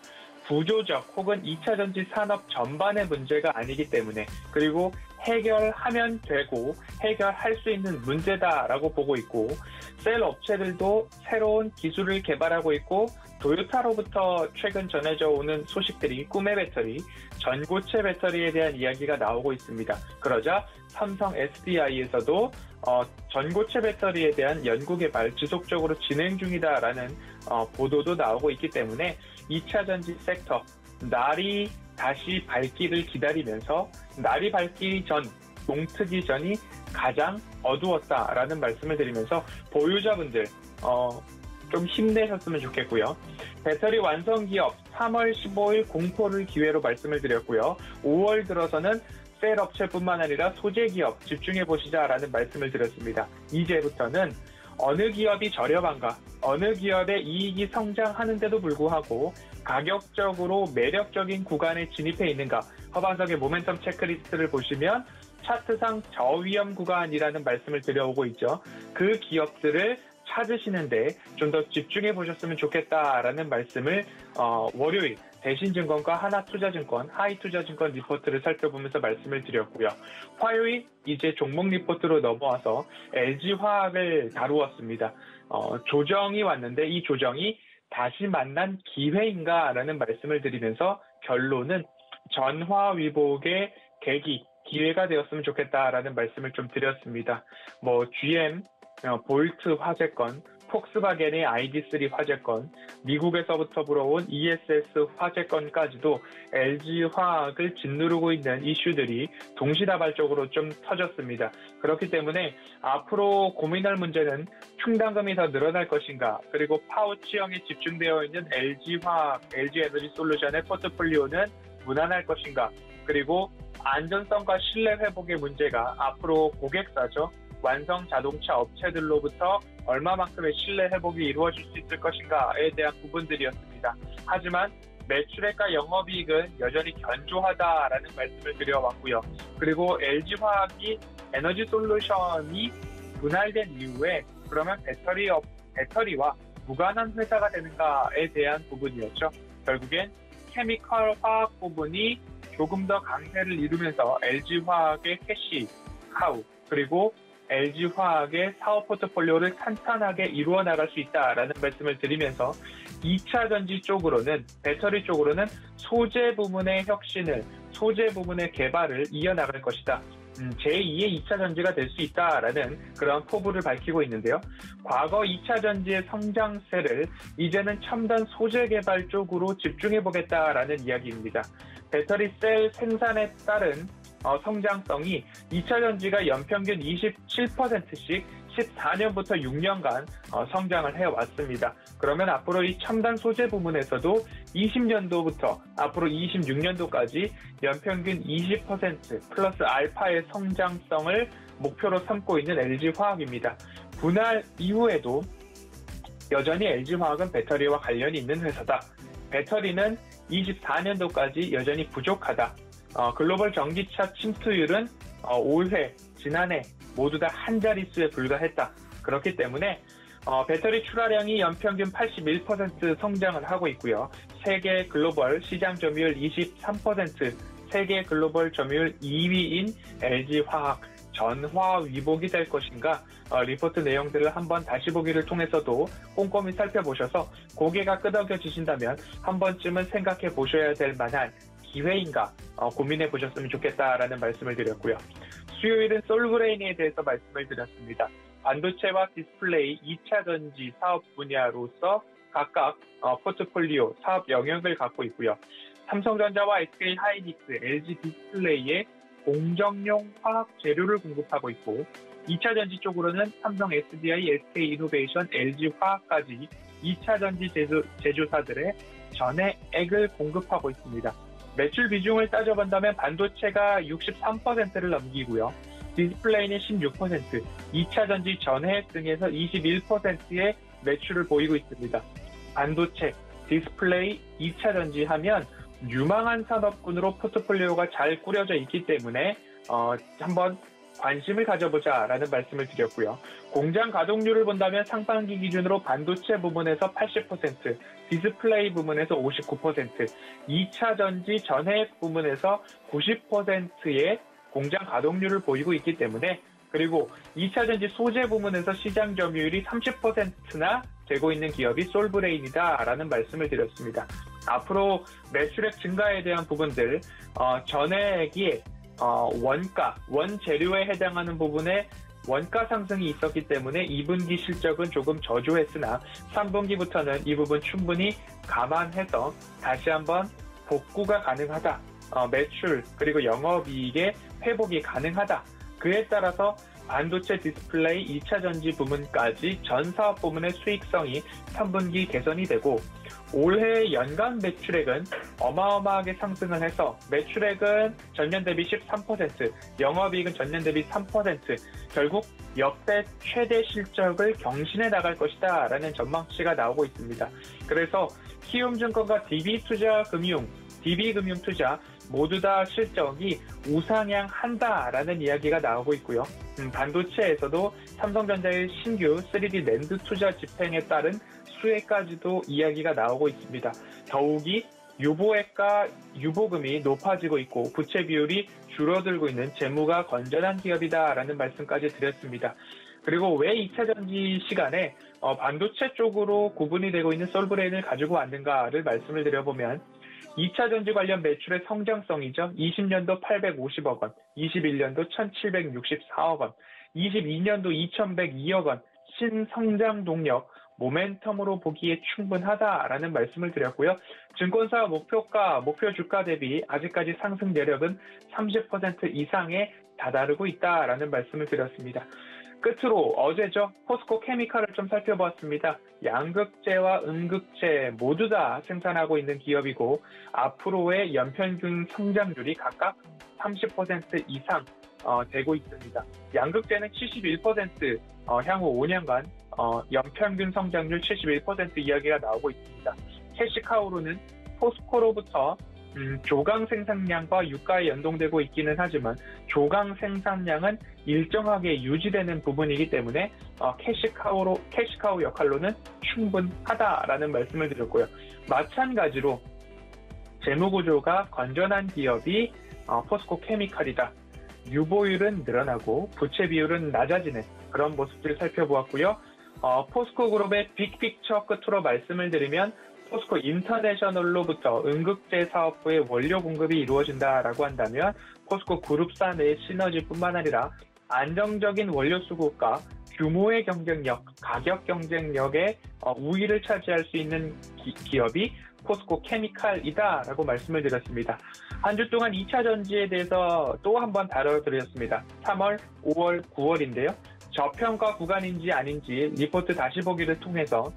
구조적 혹은 2차 전지 산업 전반의 문제가 아니기 때문에, 그리고 해결하면 되고 해결할 수 있는 문제다라고 보고 있고, 셀 업체들도 새로운 기술을 개발하고 있고, 도요타로부터 최근 전해져 오는 소식들이 꿈의 배터리, 전고체 배터리에 대한 이야기가 나오고 있습니다. 그러자 삼성 SDI에서도 전고체 배터리에 대한 연구 개발 지속적으로 진행 중이다라는 보도도 나오고 있기 때문에 2차 전지 섹터, 날이 다시 밝기를 기다리면서 날이 밝기 전, 동트기 전이 가장 어두웠다라는 말씀을 드리면서 보유자분들 좀 힘내셨으면 좋겠고요. 배터리 완성 기업 3월 15일 공포를 기회로 말씀을 드렸고요. 5월 들어서는 셀 업체뿐만 아니라 소재 기업 집중해 보시자라는 말씀을 드렸습니다. 이제부터는 어느 기업이 저렴한가, 어느 기업의 이익이 성장하는데도 불구하고 가격적으로 매력적인 구간에 진입해 있는가, 허반석의 모멘텀 체크리스트를 보시면 차트상 저위험 구간이라는 말씀을 드려오고 있죠. 그 기업들을 찾으시는데 좀 더 집중해 보셨으면 좋겠다라는 말씀을 월요일 대신증권과 하나투자증권, 하이투자증권 리포트를 살펴보면서 말씀을 드렸고요. 화요일 이제 종목 리포트로 넘어와서 LG화학을 다루었습니다. 조정이 왔는데 이 조정이 다시 만난 기회인가라는 말씀을 드리면서 결론은 전화위복의 계기, 기회가 되었으면 좋겠다라는 말씀을 좀 드렸습니다. GM, 볼트 화재건, 폭스바겐의 ID3 화재건, 미국에서부터 불어온 ESS 화재건까지도 LG화학을 짓누르고 있는 이슈들이 동시다발적으로 좀 터졌습니다. 그렇기 때문에 앞으로 고민할 문제는 충당금이 더 늘어날 것인가, 그리고 파우치형에 집중되어 있는 LG화학, LG에너지솔루션의 포트폴리오는 무난할 것인가, 그리고 안전성과 신뢰 회복의 문제가 앞으로 고객사죠. 완성 자동차 업체들로부터 얼마만큼의 신뢰 회복이 이루어질 수 있을 것인가에 대한 부분들이었습니다. 하지만 매출액과 영업이익은 여전히 견조하다라는 말씀을 드려왔고요. 그리고 LG화학이 에너지솔루션이 분할된 이후에 그러면 배터리와 무관한 회사가 되는가에 대한 부분이었죠. 결국엔 케미컬 화학 부분이 조금 더 강세를 이루면서 LG화학의 캐시 카우, 그리고 LG화학의 사업 포트폴리오를 탄탄하게 이루어 나갈 수 있다라는 말씀을 드리면서 2차 전지 쪽으로는, 배터리 쪽으로는 소재 부문의 혁신을, 소재 부문의 개발을 이어나갈 것이다. 제2의 2차 전지가 될 수 있다라는 그런 포부를 밝히고 있는데요. 과거 2차 전지의 성장세를 이제는 첨단 소재 개발 쪽으로 집중해 보겠다라는 이야기입니다. 배터리 셀 생산에 따른 성장성이 2차 전지가 연평균 27%씩 14년부터 6년간 성장을 해왔습니다. 그러면 앞으로 이 첨단 소재 부문에서도 20년도부터 앞으로 26년도까지 연평균 20% 플러스 알파의 성장성을 목표로 삼고 있는 LG화학입니다. 분할 이후에도 여전히 LG화학은 배터리와 관련이 있는 회사다. 배터리는 24년도까지 여전히 부족하다. 글로벌 전기차 침투율은 올해, 지난해 모두 다 한 자릿수에 불과했다. 그렇기 때문에 배터리 출하량이 연평균 81% 성장을 하고 있고요. 세계 글로벌 시장 점유율 23%, 세계 글로벌 점유율 2위인 LG화학, 전화위복이 될 것인가, 리포트 내용들을 한번 다시 보기를 통해서도 꼼꼼히 살펴보셔서 고개가 끄덕여지신다면 한 번쯤은 생각해 보셔야 될 만한 기회인가 고민해 보셨으면 좋겠다라는 말씀을 드렸고요. 수요일은 솔브레인에 대해서 말씀을 드렸습니다. 반도체와 디스플레이 2차 전지 사업 분야로서 각각 포트폴리오 사업 영역을 갖고 있고요. 삼성전자와 SK하이닉스, LG 디스플레이에 공정용 화학 재료를 공급하고 있고, 2차 전지 쪽으로는 삼성 SDI, SK이노베이션, LG화학까지 2차 전지 제조사들의 전해액을 공급하고 있습니다. 매출 비중을 따져본다면 반도체가 63%를 넘기고요. 디스플레이는 16%, 2차 전지 전해액 등에서 21%의 매출을 보이고 있습니다. 반도체, 디스플레이, 2차 전지 하면 유망한 산업군으로 포트폴리오가 잘 꾸려져 있기 때문에 한번 관심을 가져보자라는 말씀을 드렸고요. 공장 가동률을 본다면 상반기 기준으로 반도체 부문에서 80%, 디스플레이 부문에서 59%, 2차 전지 전해액 부문에서 90%의 공장 가동률을 보이고 있기 때문에 그리고 2차 전지 소재 부문에서 시장 점유율이 30%나 되고 있는 기업이 솔브레인이다라는 말씀을 드렸습니다. 앞으로 매출액 증가에 대한 부분들, 전액이 원가, 원재료에 해당하는 부분에 원가 상승이 있었기 때문에 2분기 실적은 조금 저조했으나 3분기부터는 이 부분 충분히 감안해서 다시 한번 복구가 가능하다. 매출 그리고 영업이익의 회복이 가능하다. 그에 따라서 반도체 디스플레이 2차 전지 부문까지 전 사업 부문의 수익성이 3분기 개선이 되고 올해 연간 매출액은 어마어마하게 상승을 해서 매출액은 전년 대비 13%, 영업이익은 전년 대비 3%, 결국 역대 최대 실적을 경신해 나갈 것이다 라는 전망치가 나오고 있습니다. 그래서 키움증권과 DB금융투자 모두 다 실적이 우상향한다라는 이야기가 나오고 있고요. 반도체에서도 삼성전자의 신규 3D 낸드 투자 집행에 따른 수혜까지도 이야기가 나오고 있습니다. 더욱이 유보액과 유보금이 높아지고 있고 부채 비율이 줄어들고 있는 재무가 건전한 기업이다라는 말씀까지 드렸습니다. 그리고 왜 2차 전지 시간에 반도체 쪽으로 구분이 되고 있는 솔브레인을 가지고 왔는가를 말씀을 드려보면 2차 전지 관련 매출의 성장성이죠. 20년도 850억 원, 21년도 1764억 원, 22년도 2102억 원, 신성장 동력, 모멘텀으로 보기에 충분하다라는 말씀을 드렸고요. 증권사 목표가, 목표 주가 대비 아직까지 상승 내력은 30% 이상에 다다르고 있다라는 말씀을 드렸습니다. 끝으로 어제죠. 포스코 케미칼을 좀 살펴보았습니다. 양극재와 음극재 모두 다 생산하고 있는 기업이고 앞으로의 연평균 성장률이 각각 30% 이상 되고 있습니다. 양극재는 71%, 향후 5년간 연평균 성장률 71% 이야기가 나오고 있습니다. 캐시카우로는 포스코로부터 조강 생산량과 유가에 연동되고 있기는 하지만 조강 생산량은 일정하게 유지되는 부분이기 때문에 캐시카우 역할로는 충분하다라는 말씀을 드렸고요. 마찬가지로 재무구조가 건전한 기업이 포스코 케미칼이다. 유보율은 늘어나고 부채 비율은 낮아지는 그런 모습들을 살펴보았고요. 포스코 그룹의 빅픽처 끝으로 말씀을 드리면 포스코 인터내셔널로부터 음극재 사업부의 원료 공급이 이루어진다라고 한다면 포스코 그룹사 내 시너지뿐만 아니라 안정적인 원료 수급과 규모의 경쟁력, 가격 경쟁력의 우위를 차지할 수 있는 기업이 포스코 케미칼이다라고 말씀을 드렸습니다. 한 주 동안 2차 전지에 대해서 또 한 번 다뤄드렸습니다. 3월, 5월, 9월인데요. 저평가 구간인지 아닌지 리포트 다시 보기를 통해서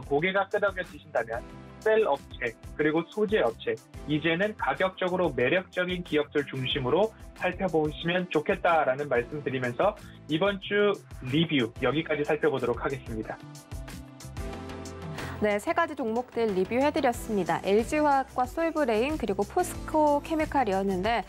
고개가 끄덕여지신다면 셀 업체 그리고 소재 업체 이제는 가격적으로 매력적인 기업들 중심으로 살펴보시면 좋겠다라는 말씀 드리면서 이번 주 리뷰 여기까지 살펴보도록 하겠습니다. 네, 세 가지 종목들 리뷰해드렸습니다. LG화학과 솔브레인 그리고 포스코 케미칼이었는데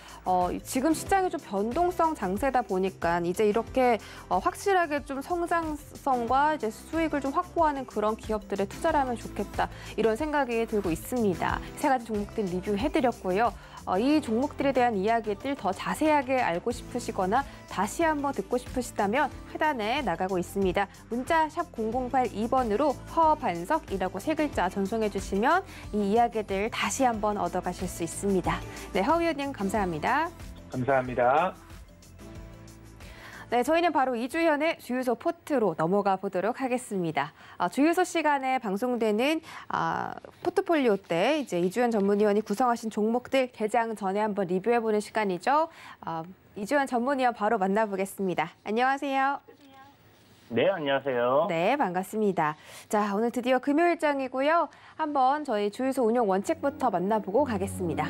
지금 시장이 좀 변동성 장세다 보니까 이제 이렇게 확실하게 좀 성장성과 이제 수익을 좀 확보하는 그런 기업들에 투자를 하면 좋겠다 이런 생각이 들고 있습니다. 세 가지 종목들 리뷰해드렸고요. 이 종목들에 대한 이야기들 더 자세하게 알고 싶으시거나 다시 한번 듣고 싶으시다면 하단에 나가고 있습니다. 문자 샵 0082번으로 허반석이라고 세 글자 전송해 주시면 이 이야기들 다시 한번 얻어가실 수 있습니다. 네, 허 의원님 감사합니다. 감사합니다. 네, 저희는 바로 이주현의 주유소 포트로 넘어가 보도록 하겠습니다. 주유소 시간에 방송되는 포트폴리오 때 이제 이주현 전문위원이 구성하신 종목들 개장 전에 한번 리뷰해보는 시간이죠. 이주현 전문위원 바로 만나보겠습니다. 안녕하세요. 네, 안녕하세요. 네, 반갑습니다. 자, 오늘 드디어 금요일장이고요. 한번 저희 주유소 운영 원칙부터 만나보고 가겠습니다.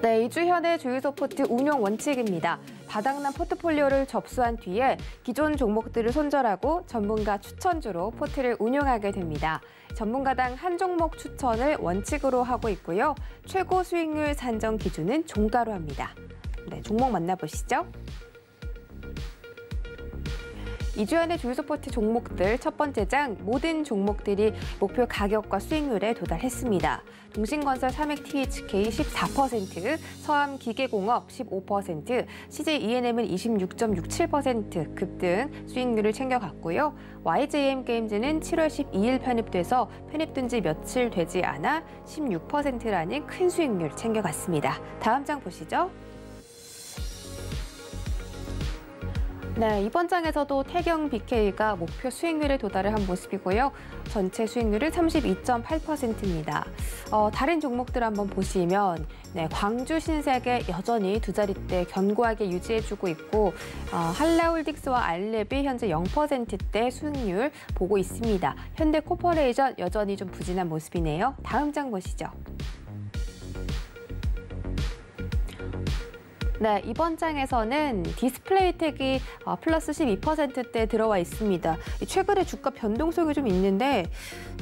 네, 이주현의 주유소 포트 운용 원칙입니다. 바닥난 포트폴리오를 접수한 뒤에 기존 종목들을 손절하고 전문가 추천주로 포트를 운용하게 됩니다. 전문가당 한 종목 추천을 원칙으로 하고 있고요. 최고 수익률 산정 기준은 종가로 합니다. 네, 종목 만나보시죠. 이주연의 주유소포트 종목들 첫 번째 장 모든 종목들이 목표 가격과 수익률에 도달했습니다. 동신건설 삼액THK 14%, 서암기계공업 15%, CJ ENM은 26.67% 급등 수익률을 챙겨갔고요. YJM게임즈는 7월 12일 편입돼서 편입된 지 며칠 되지 않아 16%라는 큰 수익률 챙겨갔습니다. 다음 장 보시죠. 네, 이번 장에서도 태경 BK가 목표 수익률에 도달을 한 모습이고요. 전체 수익률은 32.8%입니다. 다른 종목들 한번 보시면 광주 신세계 여전히 두 자릿대 견고하게 유지해주고 있고 한라홀딩스와 알랩이 현재 0%대 수익률 보고 있습니다. 현대코퍼레이션 여전히 좀 부진한 모습이네요. 다음 장 보시죠. 네, 이번 장에서는 디스플레이텍이 플러스 12%대 들어와 있습니다. 최근에 주가 변동성이 좀 있는데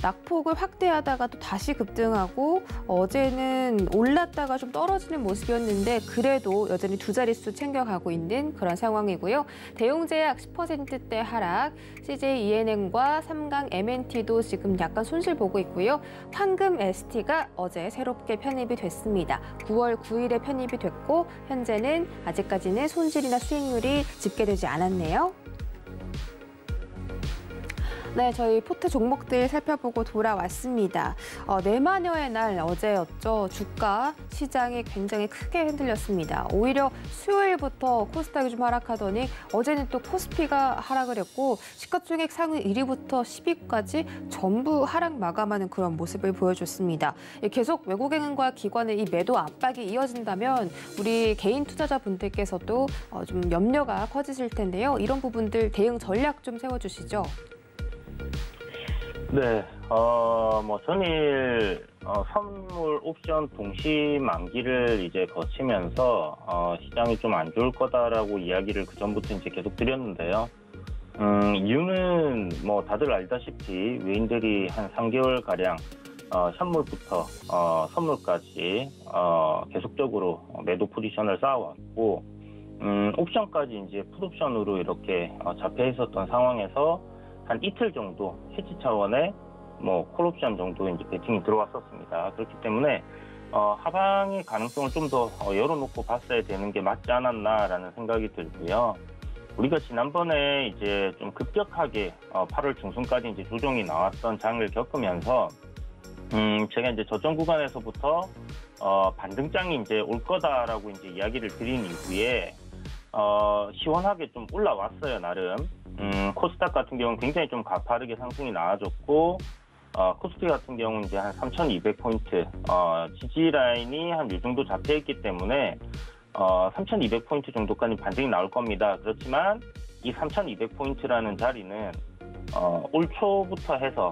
낙폭을 확대하다가 또 다시 급등하고 어제는 올랐다가 좀 떨어지는 모습이었는데 그래도 여전히 두 자릿수 챙겨가고 있는 그런 상황이고요. 대웅제약 10%대 하락, CJ ENM과 삼강 MNT도 지금 약간 손실 보고 있고요. 황금 ST가 어제 새롭게 편입이 됐습니다. 9월 9일에 편입이 됐고 현재는 아직까지는 손실이나 수익률이 집계되지 않았네요. 네, 저희 포트 종목들 살펴보고 돌아왔습니다. 내마녀의 날 어제였죠. 주가 시장이 굉장히 크게 흔들렸습니다. 오히려 수요일부터 코스닥이 좀 하락하더니 어제는 또 코스피가 하락을 했고 시가총액 상위 1위부터 10위까지 전부 하락 마감하는 그런 모습을 보여줬습니다. 계속 외국인과 기관의 이 매도 압박이 이어진다면 우리 개인 투자자분들께서도 좀 염려가 커지실 텐데요. 이런 부분들 대응 전략 좀 세워주시죠. 네, 전일 선물 옵션 동시 만기를 이제 거치면서 시장이 좀 안 좋을 거다라고 이야기를 그 전부터 이제 계속 드렸는데요. 이유는 다들 알다시피 외인들이 한 3개월 가량 현물부터 선물까지 계속적으로 매도 포지션을 쌓아왔고, 옵션까지 이제 풋옵션으로 이렇게 잡혀 있었던 상황에서 한 이틀 정도 해지 차원의 콜옵션 정도 이제 베팅이 들어왔었습니다. 그렇기 때문에 하방의 가능성을 좀 더 열어놓고 봤어야 되는 게 맞지 않았나라는 생각이 들고요. 우리가 지난번에 이제 좀 급격하게 8월 중순까지 이제 조정이 나왔던 장을 겪으면서 제가 이제 저점 구간에서부터 반등장이 이제 올 거다라고 이제 이야기를 드린 이후에 시원하게 좀 올라왔어요, 나름. 코스닥 같은 경우는 굉장히 좀 가파르게 상승이 나와줬고, 코스피 같은 경우는 이제 한 3,200포인트, 지지 라인이 한 이 정도 잡혀있기 때문에, 3,200포인트 정도까지 반등이 나올 겁니다. 그렇지만, 이 3,200포인트라는 자리는, 올 초부터 해서,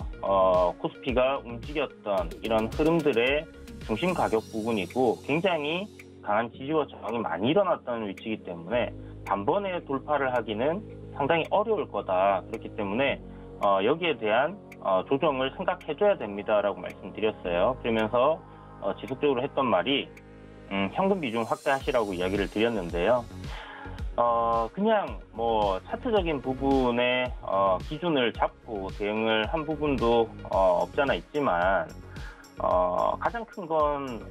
코스피가 움직였던 이런 흐름들의 중심 가격 부분이고, 굉장히 강한 지지와 저항이 많이 일어났던 위치이기 때문에, 단번에 돌파를 하기는 상당히 어려울 거다. 그렇기 때문에 여기에 대한 조정을 생각해줘야 됩니다라고 말씀드렸어요. 그러면서 지속적으로 했던 말이 현금 비중 확대하시라고 이야기를 드렸는데요. 그냥 차트적인 부분에 기준을 잡고 대응을 한 부분도 없잖아 있지만 가장 큰 건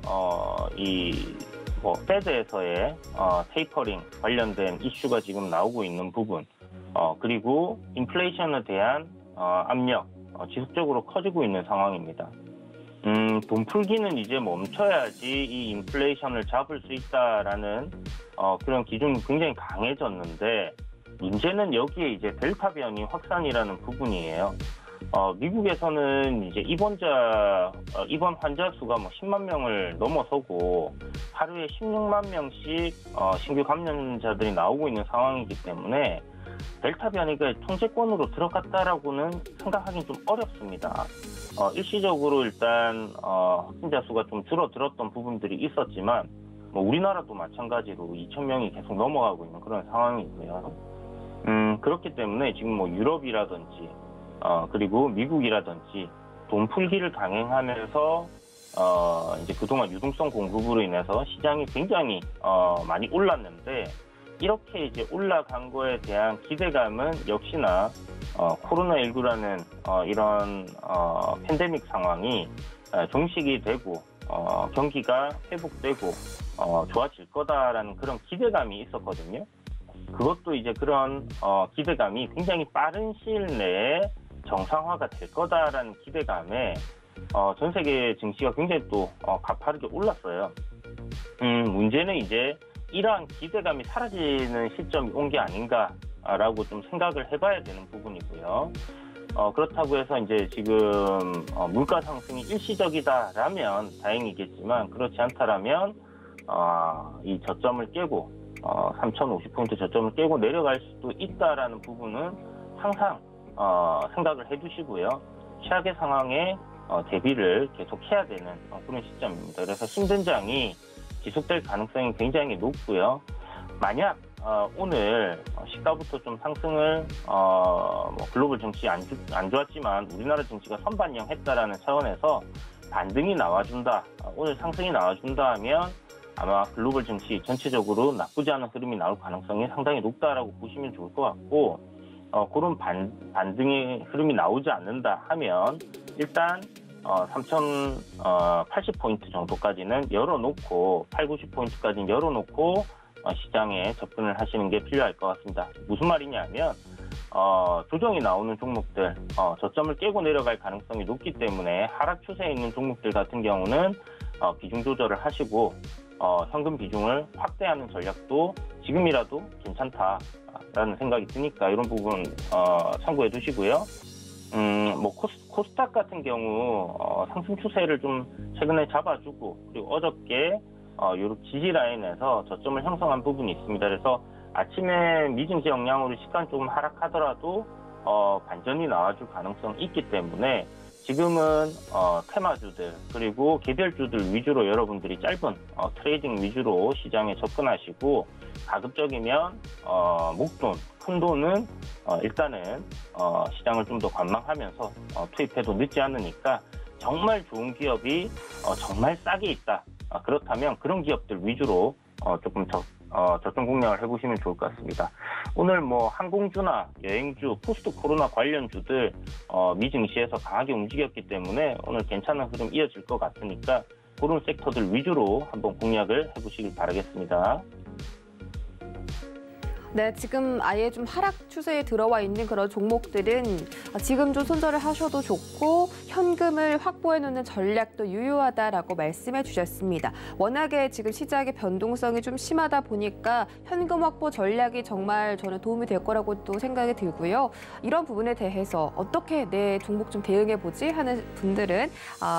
페드에서의 테이퍼링 관련된 이슈가 지금 나오고 있는 부분, 그리고 인플레이션에 대한 압력 지속적으로 커지고 있는 상황입니다. 돈 풀기는 이제 멈춰야지 이 인플레이션을 잡을 수 있다라는 그런 기준이 굉장히 강해졌는데, 문제는 여기에 이제 델타 변이 확산이라는 부분이에요. 미국에서는 이제 입원 환자 수가 10만 명을 넘어서고 하루에 16만 명씩 신규 감염자들이 나오고 있는 상황이기 때문에 델타 변이가 통제권으로 들어갔다라고는 생각하기는 좀 어렵습니다. 일시적으로 일단 확진자 수가 좀 줄어들었던 부분들이 있었지만 우리나라도 마찬가지로 2,000명이 계속 넘어가고 있는 그런 상황이고요. 그렇기 때문에 지금 유럽이라든지 그리고 미국이라든지 돈 풀기를 강행하면서 이제 그동안 유동성 공급으로 인해서 시장이 굉장히 많이 올랐는데 이렇게 이제 올라간 거에 대한 기대감은 역시나 코로나19라는 이런 팬데믹 상황이 종식이 되고 경기가 회복되고 좋아질 거다라는 그런 기대감이 있었거든요. 그것도 이제 그런 기대감이 굉장히 빠른 시일 내에 정상화가 될 거다라는 기대감에 전 세계 증시가 굉장히 또 가파르게 올랐어요. 문제는 이제 이러한 기대감이 사라지는 시점이 온 게 아닌가라고 좀 생각을 해봐야 되는 부분이고요. 그렇다고 해서 이제 지금 물가 상승이 일시적이다라면 다행이겠지만 그렇지 않다라면 이 저점을 깨고 3,050포인트 저점을 깨고 내려갈 수도 있다라는 부분은 항상 생각을 해두시고요. 최악의 상황에 대비를 계속 해야 되는 그런 시점입니다. 그래서 힘든 장이 지속될 가능성이 굉장히 높고요. 만약 오늘 시가부터 좀 상승을 글로벌 정치 안 좋았지만 우리나라 정치가 선반영했다라는 차원에서 반등이 나와준다, 오늘 상승이 나와준다 하면 아마 글로벌 정치 전체적으로 나쁘지 않은 흐름이 나올 가능성이 상당히 높다라고 보시면 좋을 것 같고, 그런 반등의 흐름이 나오지 않는다 하면 일단 3,080포인트 정도까지는 열어놓고 890포인트까지는 열어놓고 시장에 접근을 하시는 게 필요할 것 같습니다. 무슨 말이냐면 조정이 나오는 종목들, 저점을 깨고 내려갈 가능성이 높기 때문에 하락 추세에 있는 종목들 같은 경우는 비중 조절을 하시고 현금 비중을 확대하는 전략도 지금이라도 괜찮다라는 생각이 드니까 이런 부분 참고해 두시고요. 코스닥 같은 경우 상승 추세를 좀 최근에 잡아주고, 그리고 어저께 요런 지지 라인에서 저점을 형성한 부분이 있습니다. 그래서 아침에 미증시 영향으로 시간 조금 하락하더라도 반전이 나와줄 가능성이 있기 때문에 지금은 테마주들 그리고 개별주들 위주로 여러분들이 짧은 트레이딩 위주로 시장에 접근하시고, 가급적이면 목돈, 큰돈은 일단은 시장을 좀 더 관망하면서 투입해도 늦지 않으니까 정말 좋은 기업이 정말 싸게 있다. 그렇다면 그런 기업들 위주로 조금 저점 공략을 해보시면 좋을 것 같습니다. 오늘 항공주나 여행주, 포스트 코로나 관련주들 미증시에서 강하게 움직였기 때문에 오늘 괜찮은 흐름 이어질 것 같으니까 그런 섹터들 위주로 한번 공략을 해보시길 바라겠습니다. 네, 지금 아예 좀 하락 추세에 들어와 있는 그런 종목들은 지금 좀 손절을 하셔도 좋고 현금을 확보해 놓는 전략도 유효하다라고 말씀해 주셨습니다. 워낙에 지금 시장의 변동성이 좀 심하다 보니까 현금 확보 전략이 정말 저는 도움이 될 거라고 또 생각이 들고요. 이런 부분에 대해서 어떻게 내 종목 좀 대응해보지 하는 분들은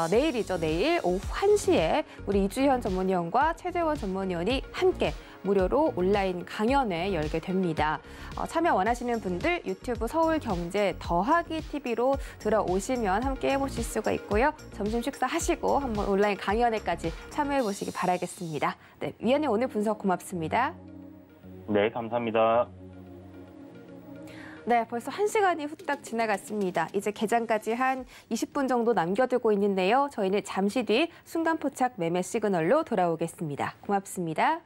내일이죠. 내일 오후 1시에 우리 이주현 전문위원과 최재원 전문위원이 함께 무료로 온라인 강연회 열게 됩니다. 참여 원하시는 분들 유튜브 서울경제 더하기 TV로 들어오시면 함께 해보실 수가 있고요. 점심 식사하시고 한번 온라인 강연회까지 참여해보시기 바라겠습니다. 네, 위원님 오늘 분석 고맙습니다. 네, 감사합니다. 네, 벌써 1시간이 후딱 지나갔습니다. 이제 개장까지 한 20분 정도 남겨두고 있는데요. 저희는 잠시 뒤 순간포착 매매 시그널로 돌아오겠습니다. 고맙습니다.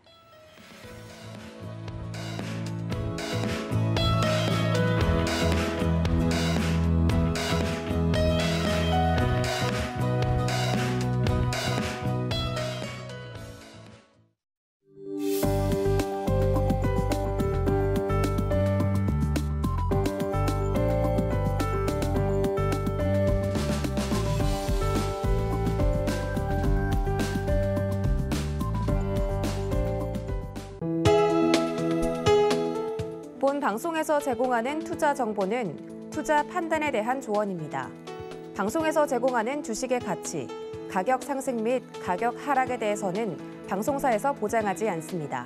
본 방송에서 제공하는 투자 정보는 투자 판단에 대한 조언입니다. 방송에서 제공하는 주식의 가치, 가격 상승 및 가격 하락에 대해서는 방송사에서 보장하지 않습니다.